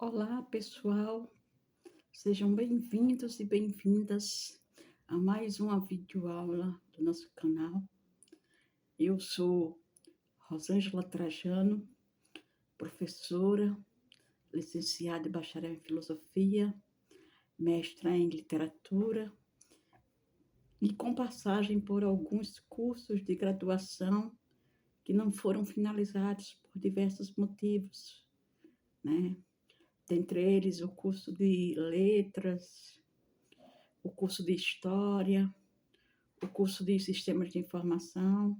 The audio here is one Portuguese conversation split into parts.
Olá, pessoal, sejam bem-vindos e bem-vindas a mais uma videoaula do nosso canal. Eu sou Rosângela Trajano, professora, licenciada e bacharel em filosofia, mestra em literatura e com passagem por alguns cursos de graduação que não foram finalizados por diversos motivos, né? Dentre eles, o curso de letras, o curso de história, o curso de sistemas de informação.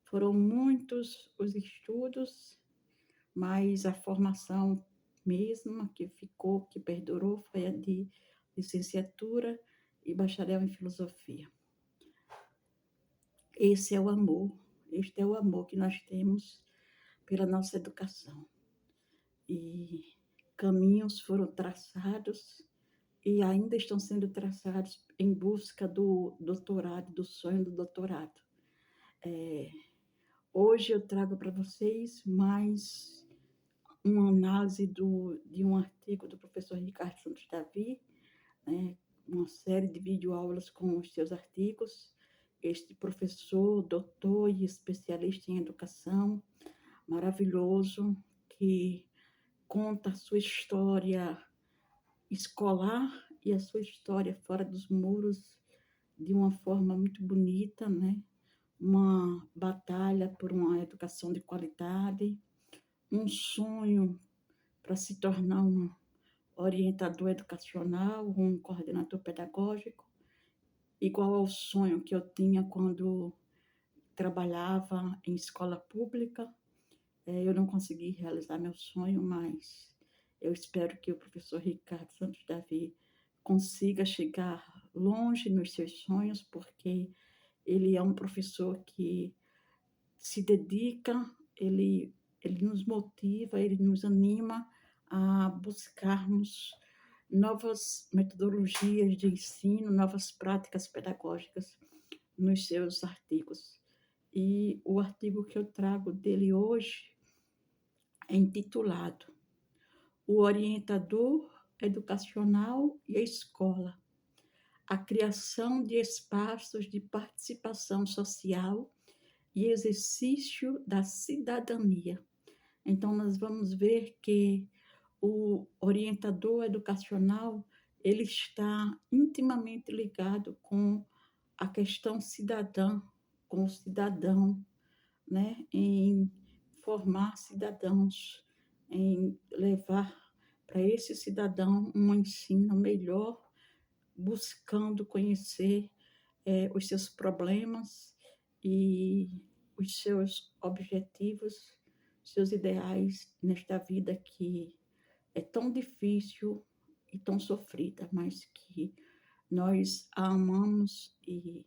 Foram muitos os estudos, mas a formação mesma que ficou, que perdurou, foi a de licenciatura e bacharel em filosofia. Esse é o amor, este é o amor que nós temos pela nossa educação. E caminhos foram traçados e ainda estão sendo traçados em busca do doutorado, do sonho do doutorado. Hoje eu trago para vocês mais uma análise de um artigo do professor Ricardo Santos Davi, né, uma série de videoaulas com os seus artigos. Este professor, doutor e especialista em educação, maravilhoso, que conta a sua história escolar e a sua história fora dos muros de uma forma muito bonita, né? Uma batalha por uma educação de qualidade, um sonho para se tornar um orientador educacional, um coordenador pedagógico, igual ao sonho que eu tinha quando trabalhava em escola pública. Eu não consegui realizar meu sonho, mas eu espero que o professor Ricardo Santos Davi consiga chegar longe nos seus sonhos, porque ele é um professor que se dedica, ele nos motiva, ele nos anima a buscarmos novas metodologias de ensino, novas práticas pedagógicas nos seus artigos. E o artigo que eu trago dele hoje é intitulado O Orientador Educacional e a Escola: a criação de espaços de participação social e exercício da cidadania. Então, nós vamos ver que o orientador educacional ele está intimamente ligado com a questão cidadã, com o cidadão, né? Em formar cidadãos, em levar para esse cidadão um ensino melhor, buscando conhecer os seus problemas e os seus objetivos, seus ideais nesta vida que é tão difícil e tão sofrida, mas que nós a amamos e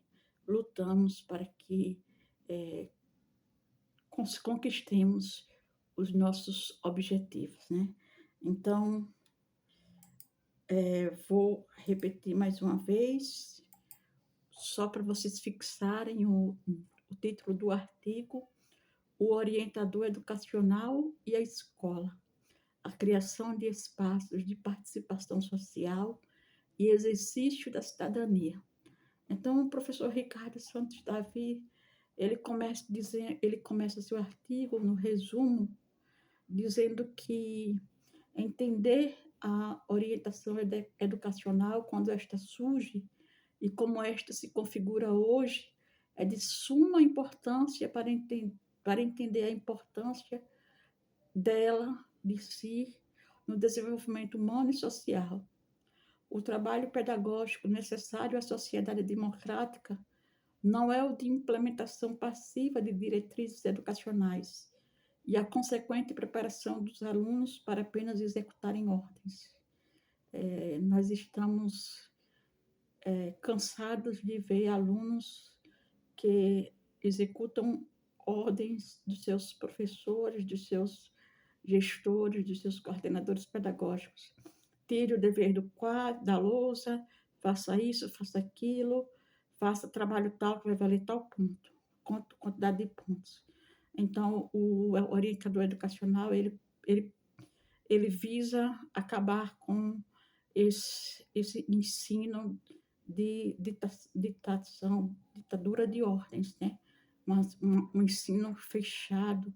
lutamos para que conquistemos os nossos objetivos, né? Então, vou repetir mais uma vez, só para vocês fixarem o título do artigo: O Orientador Educacional e a Escola: a criação de espaços de participação social e exercício da cidadania. Então, o professor Ricardo Santos Davi, ele começa seu artigo no resumo dizendo que entender a orientação educacional quando esta surge e como esta se configura hoje é de suma importância para entender a importância dela, de si, no desenvolvimento humano e social. O trabalho pedagógico necessário à sociedade democrática não é o de implementação passiva de diretrizes educacionais e a consequente preparação dos alunos para apenas executarem ordens. Nós estamos cansados de ver alunos que executam ordens dos seus professores, dos seus gestores, dos seus coordenadores pedagógicos. Tire o dever do quadro, da lousa, faça isso, faça aquilo, faça trabalho tal que vai valer tal ponto, quantidade de pontos. Então, o orientador educacional, ele ele visa acabar com esse ensino de ditadura de ordens, né? Um ensino fechado,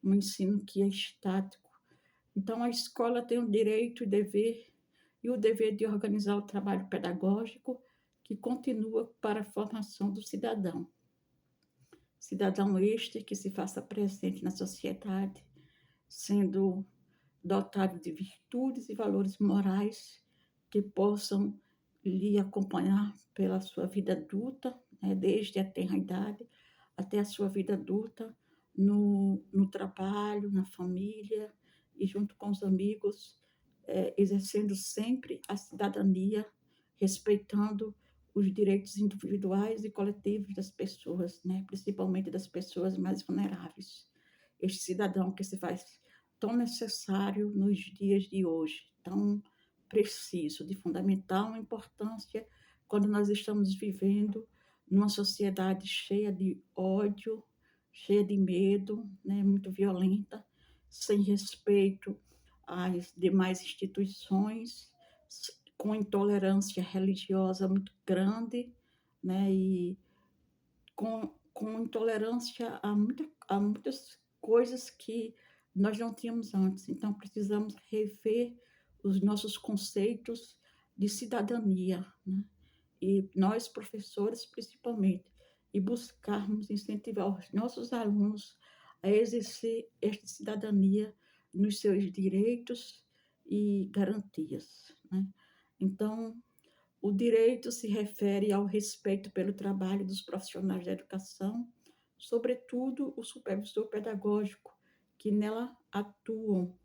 um ensino que é estático. Então, a escola tem o direito e o dever de organizar o trabalho pedagógico que continua para a formação do cidadão. Cidadão este que se faça presente na sociedade, sendo dotado de virtudes e valores morais que possam lhe acompanhar pela sua vida adulta, né, desde a tenra idade até a sua vida adulta, no trabalho, na família e junto com os amigos, exercendo sempre a cidadania, respeitando os direitos individuais e coletivos das pessoas, né, principalmente das pessoas mais vulneráveis. Este cidadão que se faz tão necessário nos dias de hoje, tão preciso, de fundamental importância quando nós estamos vivendo numa sociedade cheia de ódio, cheia de medo, né, muito violenta, sem respeito às demais instituições, com intolerância religiosa muito grande, né, e com intolerância a muitas coisas que nós não tínhamos antes. Então, precisamos rever os nossos conceitos de cidadania, né? E nós, professores, principalmente, e buscarmos incentivar os nossos alunos a exercer esta cidadania nos seus direitos e garantias, né? Então, o direito se refere ao respeito pelo trabalho dos profissionais da educação, sobretudo o supervisor pedagógico, que nela atuam,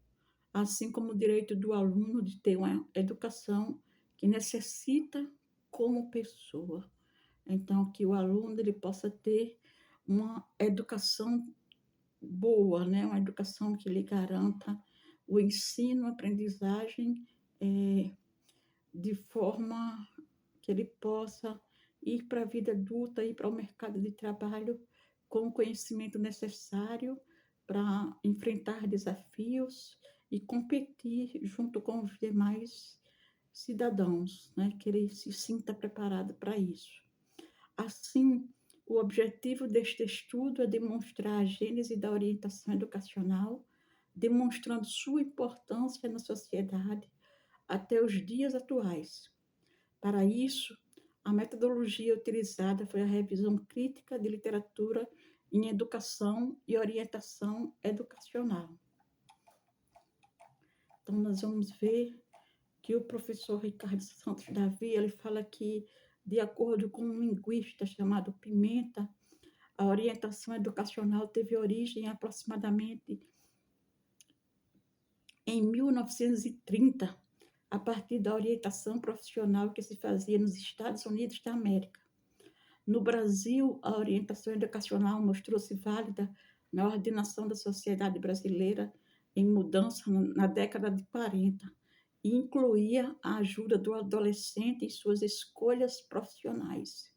assim como o direito do aluno de ter uma educação que necessita como pessoa. Então, que o aluno ele possa ter uma educação boa, né? Uma educação que lhe garanta o ensino, a aprendizagem, de forma que ele possa ir para a vida adulta, ir para o mercado de trabalho com o conhecimento necessário para enfrentar desafios e competir junto com os demais cidadãos, né? Que ele se sinta preparado para isso. Assim, o objetivo deste estudo é demonstrar a gênese da orientação educacional, demonstrando sua importância na sociedade até os dias atuais. Para isso, a metodologia utilizada foi a revisão crítica de literatura em educação e orientação educacional. Então, nós vamos ver que o professor Ricardo Santos Davi, ele fala que, de acordo com um linguista chamado Pimenta, a orientação educacional teve origem aproximadamente em 1930, a partir da orientação profissional que se fazia nos Estados Unidos da América. No Brasil, a orientação educacional mostrou-se válida na ordenação da sociedade brasileira em mudança na década de 40 e incluía a ajuda do adolescente em suas escolhas profissionais.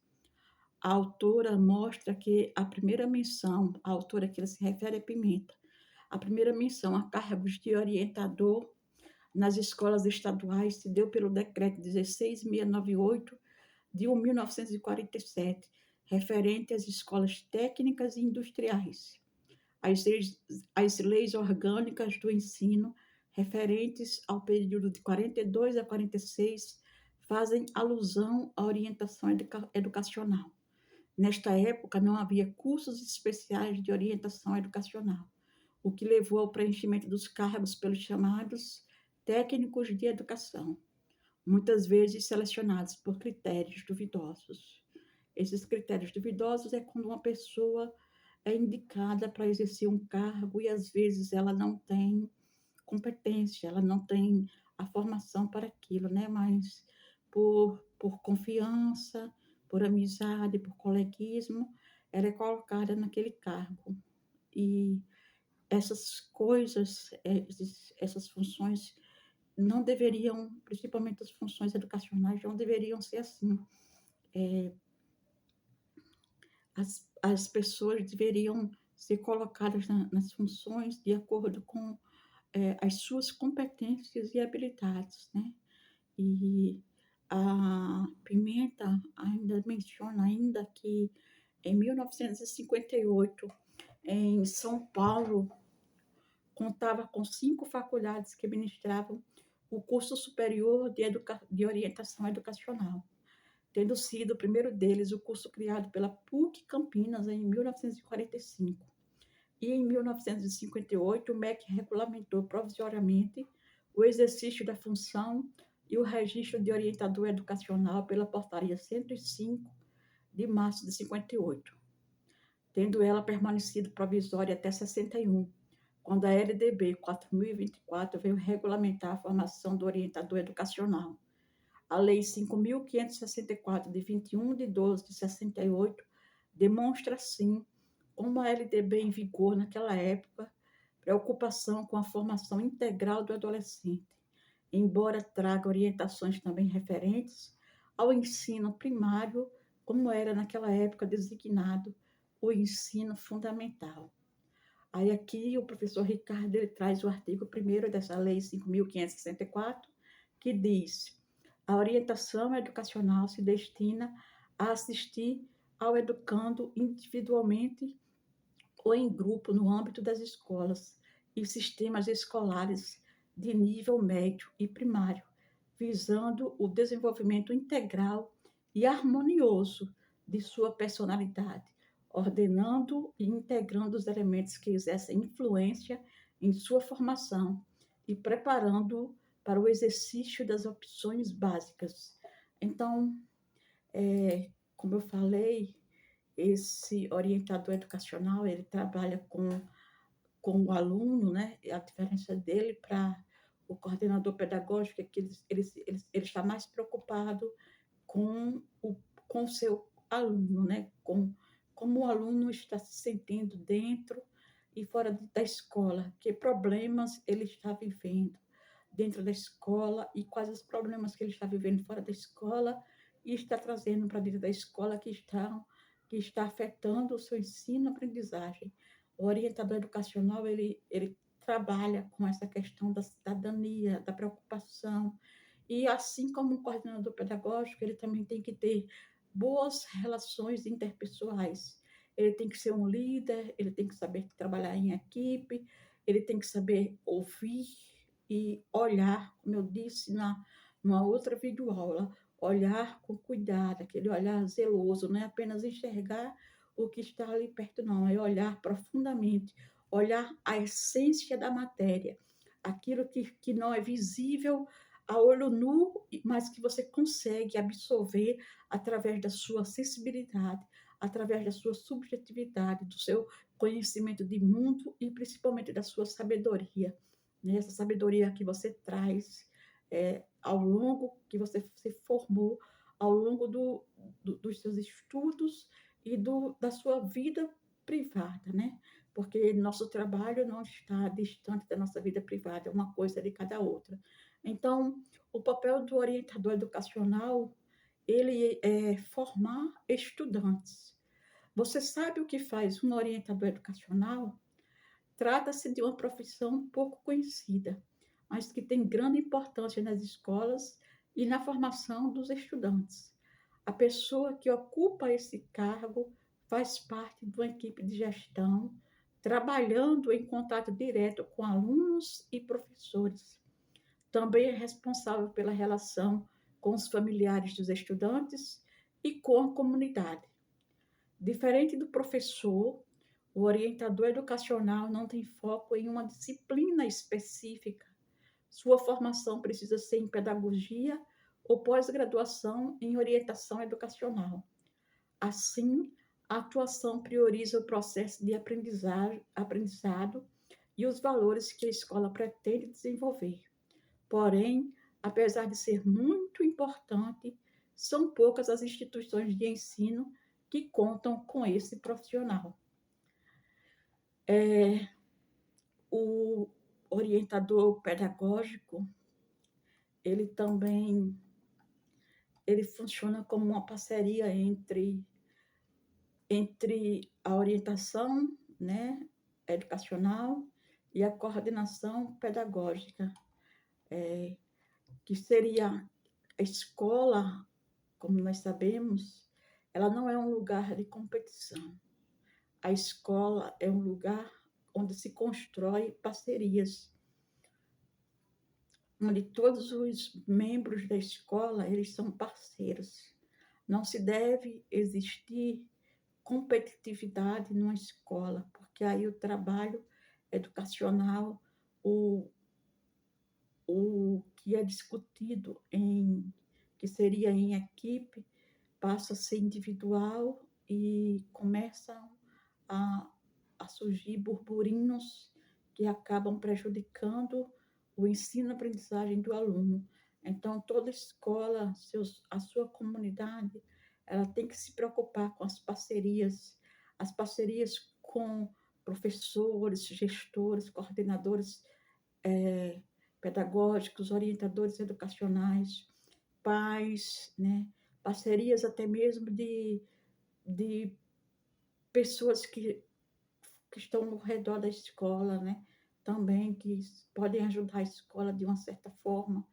A autora mostra que a primeira menção, a autora que ela se refere é Pimenta, a primeira menção a cargos de orientador nas escolas estaduais se deu pelo decreto 16698 de 1947, referente às escolas técnicas e industriais. As leis orgânicas do ensino, referentes ao período de 42 a 46, fazem alusão à orientação educacional. Nesta época, não havia cursos especiais de orientação educacional, o que levou ao preenchimento dos cargos pelos chamados técnicos de educação, muitas vezes selecionados por critérios duvidosos. Esses critérios duvidosos é quando uma pessoa é indicada para exercer um cargo e às vezes ela não tem competência, ela não tem a formação para aquilo, né? Mas por confiança, por amizade, por coleguismo, ela é colocada naquele cargo. E essas coisas, essas funções não deveriam, principalmente as funções educacionais, não deveriam ser assim. As pessoas deveriam ser colocadas nas funções de acordo com as suas competências e habilidades, né. E a Pimenta ainda menciona ainda que em 1958, em São Paulo, contava com 5 faculdades que ministravam o curso superior de orientação educacional, tendo sido o primeiro deles o curso criado pela PUC Campinas em 1945. E em 1958, o MEC regulamentou provisoriamente o exercício da função e o registro de orientador educacional pela Portaria 105 de março de 58, tendo ela permanecido provisória até 61, quando a LDB 4024 veio regulamentar a formação do orientador educacional. A Lei 5.564, de 21 de 12 de 68, demonstra, assim, como a LDB em vigor naquela época, preocupação com a formação integral do adolescente, embora traga orientações também referentes ao ensino primário, como era naquela época designado o ensino fundamental. Aí aqui o professor Ricardo ele traz o artigo 1º dessa Lei 5.564, que diz: a orientação educacional se destina a assistir ao educando individualmente ou em grupo no âmbito das escolas e sistemas escolares de nível médio e primário, visando o desenvolvimento integral e harmonioso de sua personalidade, ordenando e integrando os elementos que exercem influência em sua formação e preparando-o para o exercício das opções básicas. Então, como eu falei, esse orientador educacional, ele trabalha com o aluno, né? A diferença dele para o coordenador pedagógico é que ele está mais preocupado com o seu aluno, né? Com como o aluno está se sentindo dentro e fora da escola, que problemas ele está vivendo dentro da escola e quais os problemas que ele está vivendo fora da escola e está trazendo para dentro da escola que está afetando o seu ensino-aprendizagem. O orientador educacional, ele trabalha com essa questão da cidadania, da preocupação, e assim como um coordenador pedagógico, ele também tem que ter boas relações interpessoais. Ele tem que ser um líder, ele tem que saber trabalhar em equipe, ele tem que saber ouvir e olhar, como eu disse numa outra videoaula, olhar com cuidado, aquele olhar zeloso, não é apenas enxergar o que está ali perto, não, é olhar profundamente, olhar a essência da matéria, aquilo que não é visível a olho nu, mas que você consegue absorver através da sua sensibilidade, através da sua subjetividade, do seu conhecimento de mundo e principalmente da sua sabedoria, né? Essa sabedoria que você traz ao longo que você se formou, ao longo dos seus estudos e da sua vida privada, né? Porque nosso trabalho não está distante da nossa vida privada, é uma coisa de cada outra. Então, o papel do orientador educacional, ele é formar estudantes. Você sabe o que faz um orientador educacional? Trata-se de uma profissão pouco conhecida, mas que tem grande importância nas escolas e na formação dos estudantes. A pessoa que ocupa esse cargo faz parte de uma equipe de gestão, trabalhando em contato direto com alunos e professores. Também é responsável pela relação com os familiares dos estudantes e com a comunidade. Diferente do professor, o orientador educacional não tem foco em uma disciplina específica. Sua formação precisa ser em pedagogia ou pós-graduação em orientação educacional. Assim, a atuação prioriza o processo de aprendizado e os valores que a escola pretende desenvolver. Porém, apesar de ser muito importante, são poucas as instituições de ensino que contam com esse profissional. O orientador pedagógico, ele também funciona como uma parceria entre a orientação, né, educacional e a coordenação pedagógica, que seria a escola, como nós sabemos, ela não é um lugar de competição. A escola é um lugar onde se constrói parcerias, onde todos os membros da escola, eles são parceiros. Não se deve existir competitividade numa escola, porque aí o trabalho educacional, o, o que é discutido que seria em equipe, passa a ser individual e começam a, a surgir burburinhos que acabam prejudicando o ensino-aprendizagem do aluno. Então, toda escola, a sua comunidade, ela tem que se preocupar com as parcerias com professores, gestores, coordenadores pedagógicos, orientadores educacionais, pais, né? Parcerias até mesmo de pessoas que estão ao redor da escola, né? Também que podem ajudar a escola de uma certa forma.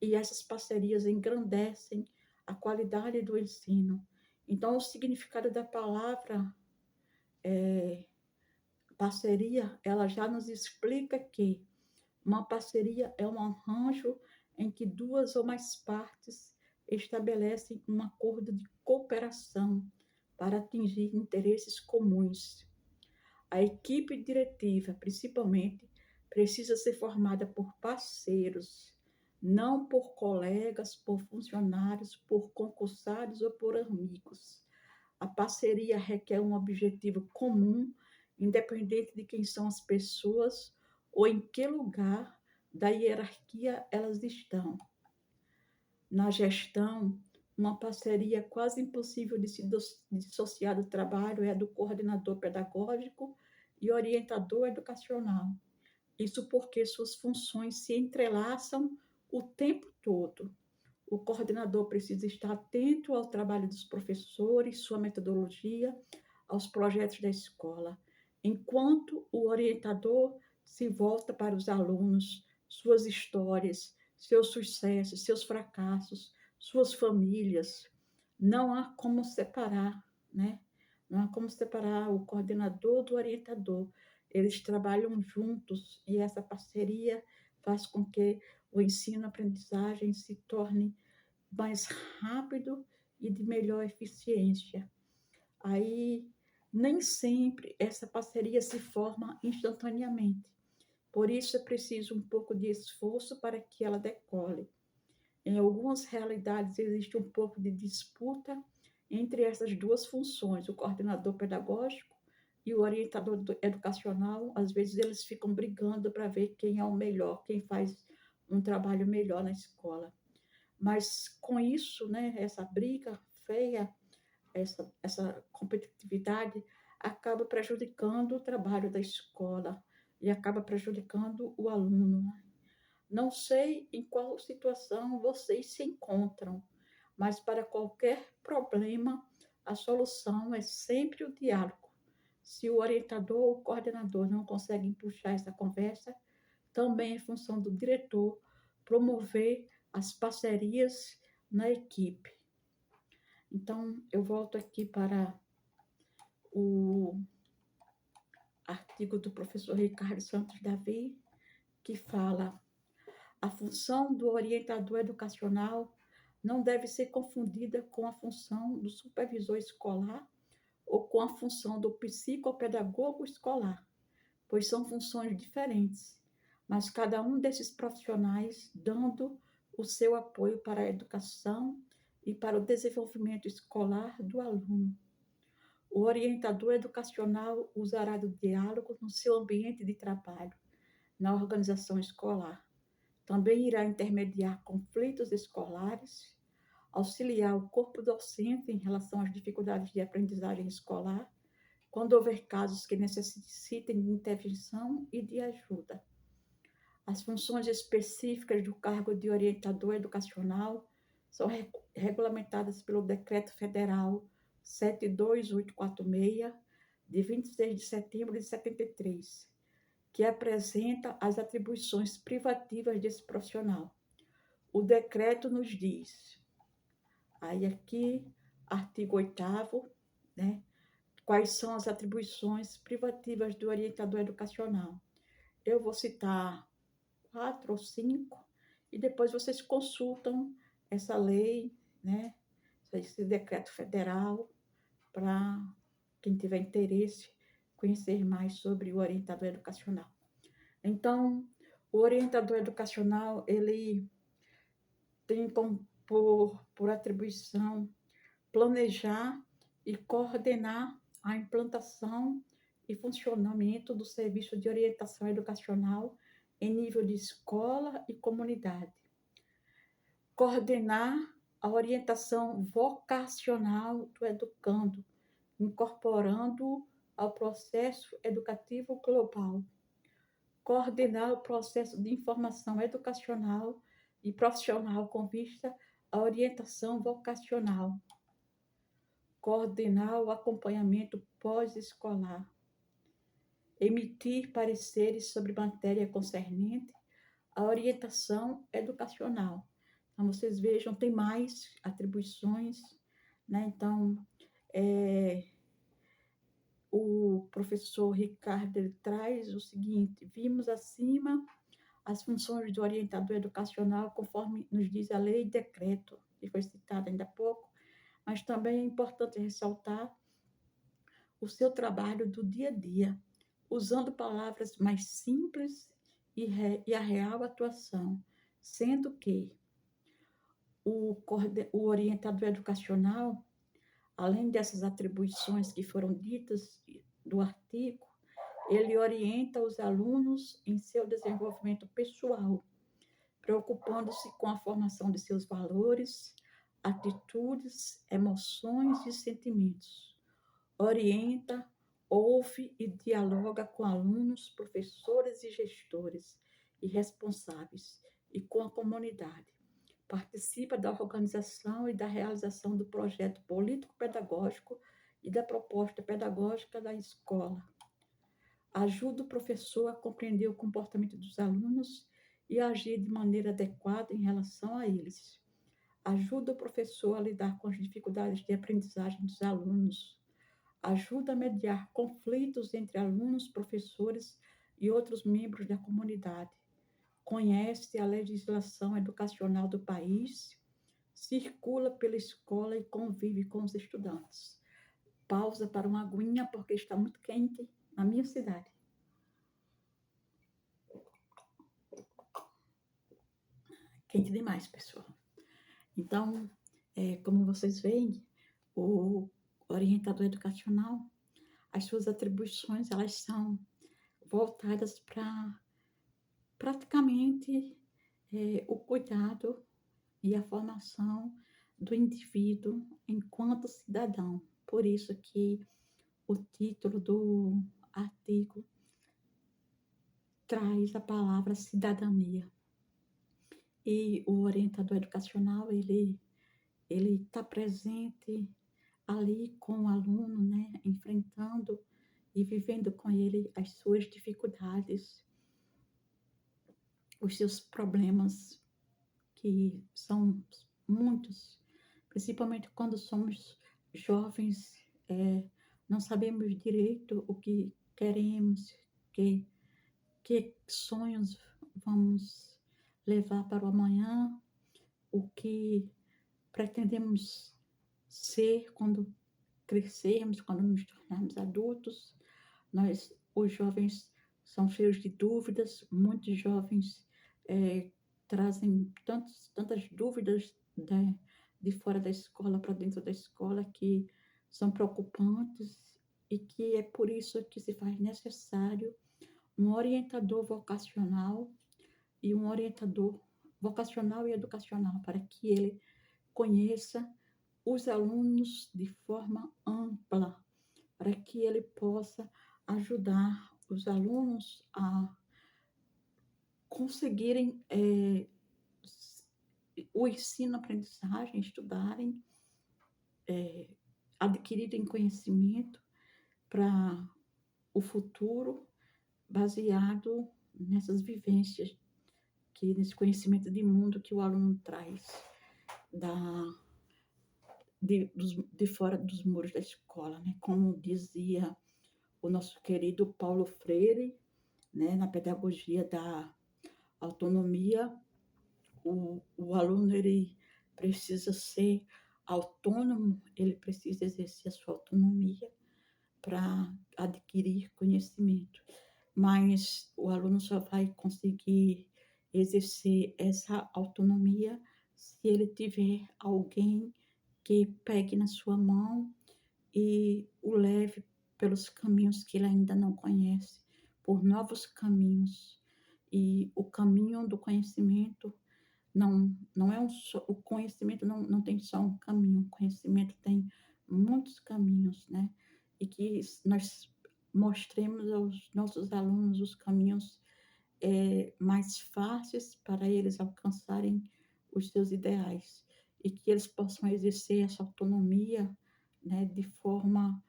E essas parcerias engrandecem a qualidade do ensino. Então, o significado da palavra parceria, ela já nos explica que uma parceria é um arranjo em que duas ou mais partes estabelecem um acordo de cooperação para atingir interesses comuns. A equipe diretiva, principalmente, precisa ser formada por parceiros, não por colegas, por funcionários, por concursados ou por amigos. A parceria requer um objetivo comum, independente de quem são as pessoas ou em que lugar da hierarquia elas estão. Na gestão, uma parceria quase impossível de se dissociar do trabalho é a do coordenador pedagógico e orientador educacional. Isso porque suas funções se entrelaçam o tempo todo. O coordenador precisa estar atento ao trabalho dos professores, sua metodologia, aos projetos da escola, enquanto o orientador se volta para os alunos, suas histórias, seus sucessos, seus fracassos, suas famílias. Não há como separar, né? Não há como separar o coordenador do orientador. Eles trabalham juntos e essa parceria faz com que o ensino-aprendizagem se torne mais rápido e de melhor eficiência. Aí, nem sempre essa parceria se forma instantaneamente. Por isso é preciso um pouco de esforço para que ela decole. Em algumas realidades existe um pouco de disputa entre essas duas funções, o coordenador pedagógico e o orientador educacional. Às vezes eles ficam brigando para ver quem é o melhor, quem faz um trabalho melhor na escola. Mas com isso, né, essa briga feia, essa competitividade acaba prejudicando o trabalho da escola e acaba prejudicando o aluno. Não sei em qual situação vocês se encontram, mas para qualquer problema, a solução é sempre o diálogo. Se o orientador ou o coordenador não conseguem puxar essa conversa, também é função do diretor promover as parcerias na equipe. Então, eu volto aqui para o artigo do professor Ricardo Santos Davi, que fala: a função do orientador educacional não deve ser confundida com a função do supervisor escolar ou com a função do psicopedagogo escolar, pois são funções diferentes, mas cada um desses profissionais dando o seu apoio para a educação e para o desenvolvimento escolar do aluno. O orientador educacional usará do diálogo no seu ambiente de trabalho, na organização escolar. Também irá intermediar conflitos escolares, auxiliar o corpo docente em relação às dificuldades de aprendizagem escolar, quando houver casos que necessitem de intervenção e de ajuda. As funções específicas do cargo de orientador educacional são regulamentadas pelo Decreto Federal 72846, de 26 de setembro de 73, que apresenta as atribuições privativas desse profissional. O decreto nos diz, aí aqui, artigo 8º, né, quais são as atribuições privativas do orientador educacional. Eu vou citar 4 ou 5, e depois vocês consultam essa lei, né, esse decreto federal, para quem tiver interesse conhecer mais sobre o orientador educacional. Então, o orientador educacional, ele tem por atribuição planejar e coordenar a implantação e funcionamento do serviço de orientação educacional em nível de escola e comunidade. Coordenar a orientação vocacional do educando, incorporando ao processo educativo global. Coordenar o processo de informação educacional e profissional com vista à orientação vocacional. Coordenar o acompanhamento pós-escolar. Emitir pareceres sobre matéria concernente à orientação educacional. Então, vocês vejam, tem mais atribuições, né? Então, o professor Ricardo ele traz o seguinte: vimos acima as funções do orientador educacional, conforme nos diz a lei e decreto, que foi citado ainda há pouco, mas também é importante ressaltar o seu trabalho do dia a dia, usando palavras mais simples e a real atuação, sendo que o orientador educacional, além dessas atribuições que foram ditas do artigo, ele orienta os alunos em seu desenvolvimento pessoal, preocupando-se com a formação de seus valores, atitudes, emoções e sentimentos. Orienta, ouve e dialoga com alunos, professores e gestores e responsáveis e com a comunidade. Participa da organização e da realização do projeto político-pedagógico e da proposta pedagógica da escola. Ajuda o professor a compreender o comportamento dos alunos e agir de maneira adequada em relação a eles. Ajuda o professor a lidar com as dificuldades de aprendizagem dos alunos. Ajuda a mediar conflitos entre alunos, professores e outros membros da comunidade. Conhece a legislação educacional do país, circula pela escola e convive com os estudantes. Pausa para uma aguinha, porque está muito quente na minha cidade. Quente demais, pessoal. Então, como vocês veem, o orientador educacional, as suas atribuições, elas são voltadas para praticamente o cuidado e a formação do indivíduo enquanto cidadão. Por isso que o título do artigo traz a palavra cidadania. E o orientador educacional, ele está presente ali com o aluno, né, enfrentando e vivendo com ele as suas dificuldades, os seus problemas, que são muitos, principalmente quando somos jovens, não sabemos direito o que queremos, que sonhos vamos levar para o amanhã, o que pretendemos ser quando crescermos, quando nos tornarmos adultos. Os jovens, são cheios de dúvidas, muitos jovens trazem tantas dúvidas de fora da escola para dentro da escola que são preocupantes e que é por isso que se faz necessário um orientador vocacional e um orientador vocacional e educacional para que ele conheça os alunos de forma ampla, para que ele possa ajudar os alunos a conseguirem o ensino-aprendizagem, estudarem, adquirirem conhecimento para o futuro, baseado nessas vivências, nesse conhecimento de mundo que o aluno traz da, de fora dos muros da escola, né? Como dizia o nosso querido Paulo Freire, né, na pedagogia da autonomia, o aluno ele precisa ser autônomo, ele precisa exercer a sua autonomia para adquirir conhecimento. Mas o aluno só vai conseguir exercer essa autonomia se ele tiver alguém que pegue na sua mão e o leve pelos caminhos que ele ainda não conhece, por novos caminhos. E o caminho do conhecimento não é o conhecimento não tem só um caminho, o conhecimento tem muitos caminhos, né? E que nós mostremos aos nossos alunos os caminhos mais fáceis para eles alcançarem os seus ideais e que eles possam exercer essa autonomia, né, de forma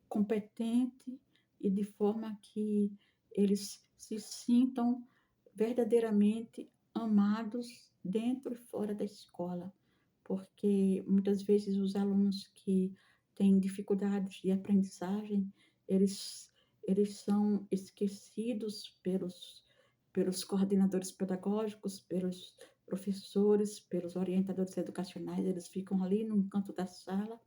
competente e de forma que eles se sintam verdadeiramente amados dentro e fora da escola, porque muitas vezes os alunos que têm dificuldades de aprendizagem, eles, eles são esquecidos pelos coordenadores pedagógicos, pelos professores, pelos orientadores educacionais, eles ficam ali num canto da sala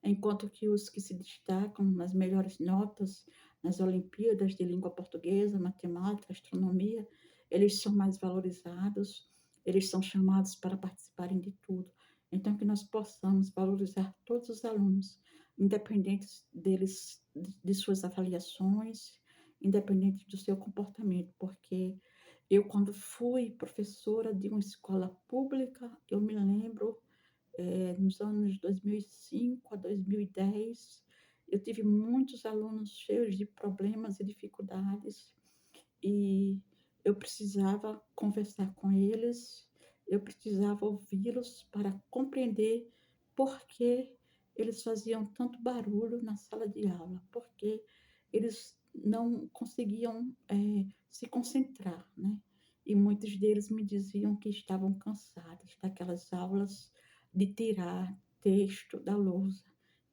enquanto que os que se destacam nas melhores notas nas Olimpíadas de língua portuguesa, matemática, astronomia, eles são mais valorizados, eles são chamados para participarem de tudo. Então, que nós possamos valorizar todos os alunos, independentes deles, de suas avaliações, independente do seu comportamento, porque eu, quando fui professora de uma escola pública, eu me lembro nos anos 2005 a 2010, eu tive muitos alunos cheios de problemas e dificuldades e eu precisava conversar com eles, eu precisava ouvi-los para compreender por que eles faziam tanto barulho na sala de aula, porque eles não conseguiam se concentrar, né? E muitos deles me diziam que estavam cansados daquelas aulas de tirar texto da lousa,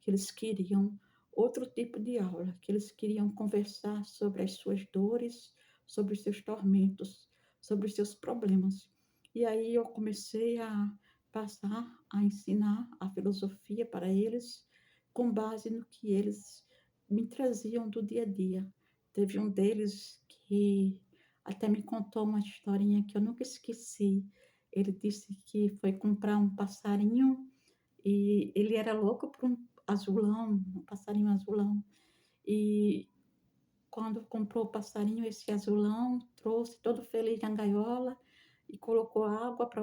que eles queriam outro tipo de aula, que eles queriam conversar sobre as suas dores, sobre os seus tormentos, sobre os seus problemas. E aí eu comecei a passar a ensinar a filosofia para eles com base no que eles me traziam do dia a dia. Teve um deles que até me contou uma historinha que eu nunca esqueci. Ele disse que foi comprar um passarinho e ele era louco por um azulão, um passarinho azulão. E quando comprou o passarinho, esse azulão, trouxe todo feliz na gaiola e colocou água para